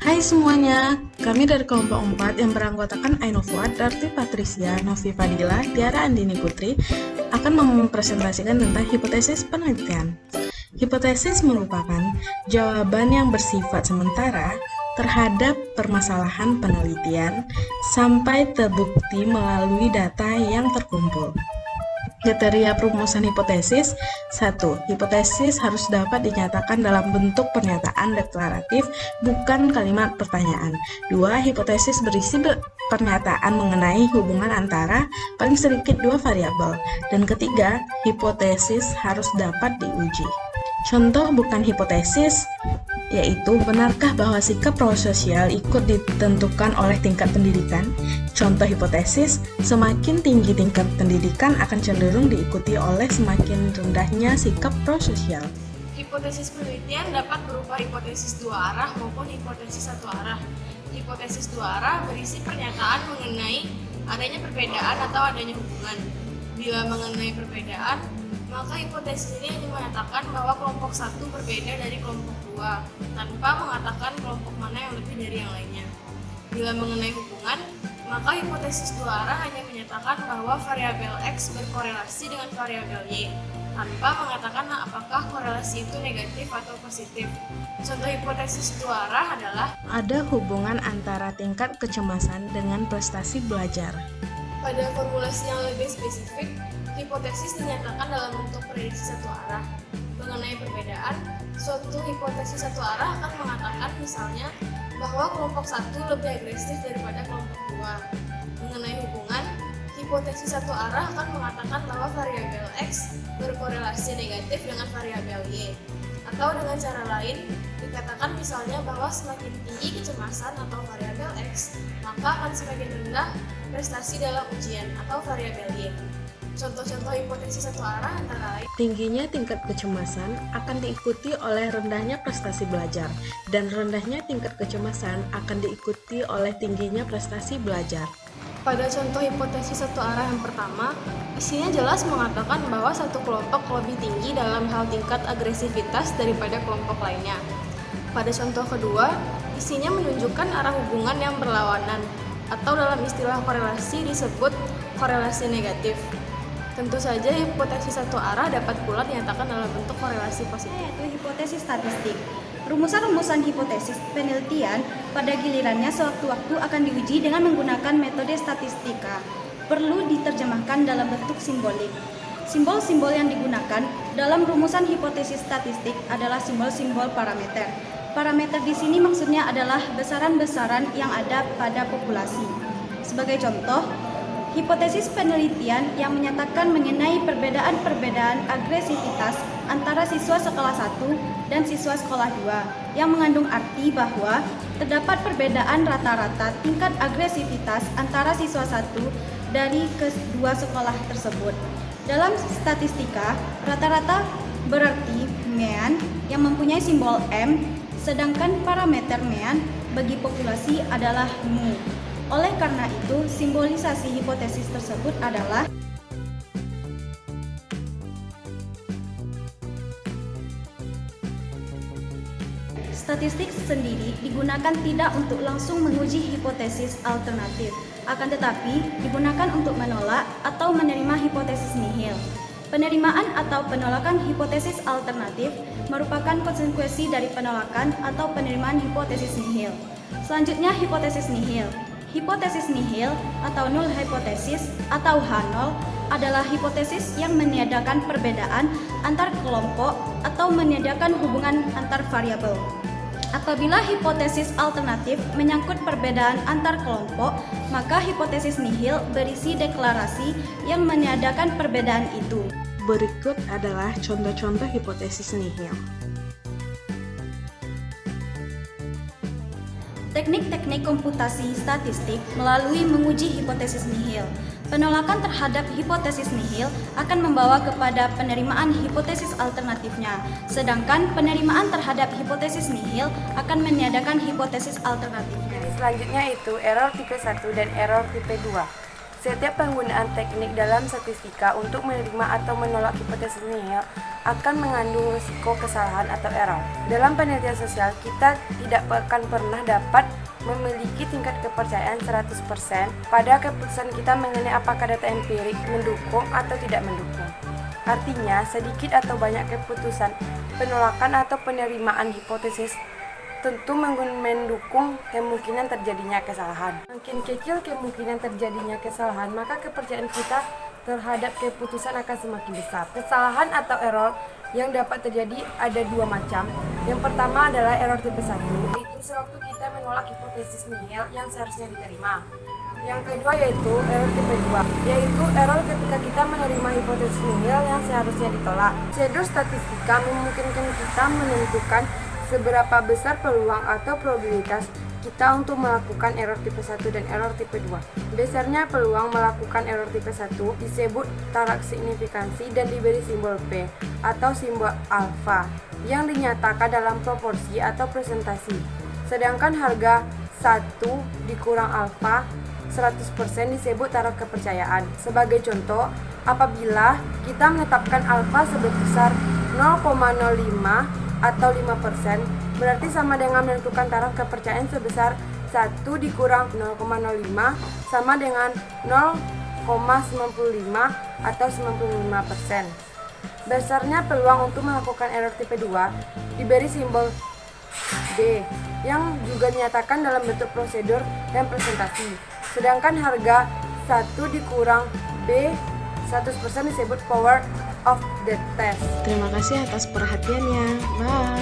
Hai semuanya, kami dari kelompok 4 yang beranggotakan Aino Fuad, Darti Patricia, Novi Fadila, Tiara Andini Putri akan mempresentasikan tentang hipotesis penelitian. Hipotesis merupakan jawaban yang bersifat sementara terhadap permasalahan penelitian sampai terbukti melalui data yang terkumpul. Kriteria perumusan hipotesis. 1. Hipotesis harus dapat dinyatakan dalam bentuk pernyataan deklaratif, bukan kalimat pertanyaan. 2. Hipotesis berisi pernyataan mengenai hubungan antara paling sedikit dua variabel. Dan ketiga, hipotesis harus dapat diuji. Contoh bukan hipotesis yaitu benarkah bahwa sikap prososial ikut ditentukan oleh tingkat pendidikan? Contoh hipotesis, semakin tinggi tingkat pendidikan akan cenderung diikuti oleh semakin rendahnya sikap prososial. Hipotesis penelitian dapat berupa hipotesis dua arah maupun hipotesis satu arah. Hipotesis dua arah berisi pernyataan mengenai adanya perbedaan atau adanya hubungan. Bila mengenai perbedaan, maka hipotesis ini hanya mengatakan bahwa kelompok satu berbeda dari kelompok dua, tanpa mengatakan kelompok mana yang lebih dari yang lainnya. Bila mengenai hubungan, maka hipotesis dua arah hanya menyatakan bahwa variabel X berkorelasi dengan variabel Y, tanpa mengatakan apakah korelasi itu negatif atau positif. Contoh hipotesis dua arah adalah ada hubungan antara tingkat kecemasan dengan prestasi belajar. pada formulasi yang lebih spesifik, hipotesis dinyatakan dalam bentuk prediksi satu arah. Mengenai perbedaan, suatu hipotesis satu arah akan mengatakan misalnya bahwa kelompok satu lebih agresif daripada kelompok dua. Mengenai hubungan, hipotesis satu arah akan mengatakan bahwa variabel X berkorelasi negatif dengan variabel Y. Atau dengan cara lain, dikatakan misalnya bahwa semakin tinggi kecemasan atau variabel X, maka akan semakin rendah prestasi dalam ujian atau variabel Y. Contoh-contoh hipotesis satu arah antara lain Tingginya tingkat kecemasan akan diikuti oleh rendahnya prestasi belajar, dan rendahnya tingkat kecemasan akan diikuti oleh tingginya prestasi belajar. Pada contoh hipotesis satu arah yang pertama, isinya jelas mengatakan bahwa satu kelompok lebih tinggi dalam hal tingkat agresivitas daripada kelompok lainnya. Pada contoh kedua, isinya menunjukkan arah hubungan yang berlawanan, atau dalam istilah korelasi disebut korelasi negatif. Tentu saja hipotesis satu arah dapat pula dinyatakan dalam bentuk korelasi positif. Yaitu hipotesis statistik. Rumusan-rumusan hipotesis penelitian pada gilirannya sewaktu-waktu akan diuji dengan menggunakan metode statistika. Perlu diterjemahkan dalam bentuk simbolik. Simbol-simbol yang digunakan dalam rumusan hipotesis statistik adalah simbol-simbol parameter. Parameter di sini maksudnya adalah besaran-besaran yang ada pada populasi. Sebagai contoh, hipotesis penelitian yang menyatakan mengenai perbedaan-perbedaan agresivitas antara siswa sekolah 1 dan siswa sekolah 2 yang mengandung arti bahwa terdapat perbedaan rata-rata tingkat agresivitas antara siswa 1 dari kedua sekolah tersebut. Dalam statistika, rata-rata berarti mean yang mempunyai simbol M, sedangkan parameter mean bagi populasi adalah mu. Oleh karena itu, simbolisasi hipotesis tersebut adalah statistik sendiri digunakan tidak untuk langsung menguji hipotesis alternatif, akan tetapi digunakan untuk menolak atau menerima hipotesis nihil. Penerimaan atau penolakan hipotesis alternatif merupakan konsekuensi dari penolakan atau penerimaan hipotesis nihil. Selanjutnya, hipotesis nihil. Hipotesis nihil atau null hypothesis atau H0 adalah hipotesis yang meniadakan perbedaan antar kelompok atau meniadakan hubungan antar variabel. Apabila hipotesis alternatif menyangkut perbedaan antar kelompok, maka hipotesis nihil berisi deklarasi yang meniadakan perbedaan itu. Berikut adalah contoh-contoh hipotesis nihil. Teknik-teknik komputasi statistik melalui menguji hipotesis nihil. Penolakan terhadap hipotesis nihil akan membawa kepada penerimaan hipotesis alternatifnya, sedangkan penerimaan terhadap hipotesis nihil akan meniadakan hipotesis alternatifnya. Selanjutnya itu error tipe 1 dan error tipe 2. Setiap penggunaan teknik dalam statistika untuk menerima atau menolak hipotesis nihil akan mengandung risiko kesalahan atau error. Dalam penelitian sosial, kita tidak akan pernah dapat memiliki tingkat kepercayaan 100% pada keputusan kita mengenai apakah data empirik mendukung atau tidak mendukung. Artinya, sedikit atau banyak keputusan penolakan atau penerimaan hipotesis tentu mendukung kemungkinan terjadinya kesalahan. Makin kecil kemungkinan terjadinya kesalahan, maka kepercayaan kita terhadap keputusan akan semakin besar. Kesalahan atau error yang dapat terjadi ada dua macam. Yang pertama adalah error tipe 1, yaitu sewaktu kita menolak hipotesis nihil yang seharusnya diterima. Yang kedua yaitu error tipe 2, yaitu error ketika kita menerima hipotesis nihil yang seharusnya ditolak. Prosedur statistika memungkinkan kita menentukan seberapa besar peluang atau probabilitas kita untuk melakukan error tipe 1 dan error tipe 2. Dasarnya peluang melakukan error tipe 1 disebut tarak signifikansi dan diberi simbol P atau simbol alfa yang dinyatakan dalam proporsi atau presentasi. Sedangkan harga 1 dikurang alfa 100% disebut tarak kepercayaan. Sebagai contoh, apabila kita menetapkan alfa sebesar 0,05 atau 5%, berarti sama dengan menentukan taraf kepercayaan sebesar 1 dikurang 0,05 sama dengan 0,95 atau 95%. Besarnya peluang untuk melakukan error tipe 2 diberi simbol D yang juga dinyatakan dalam bentuk prosedur dan presentasi. Sedangkan harga 1 dikurang B 100% disebut power of the test. Terima kasih atas perhatiannya. Bye.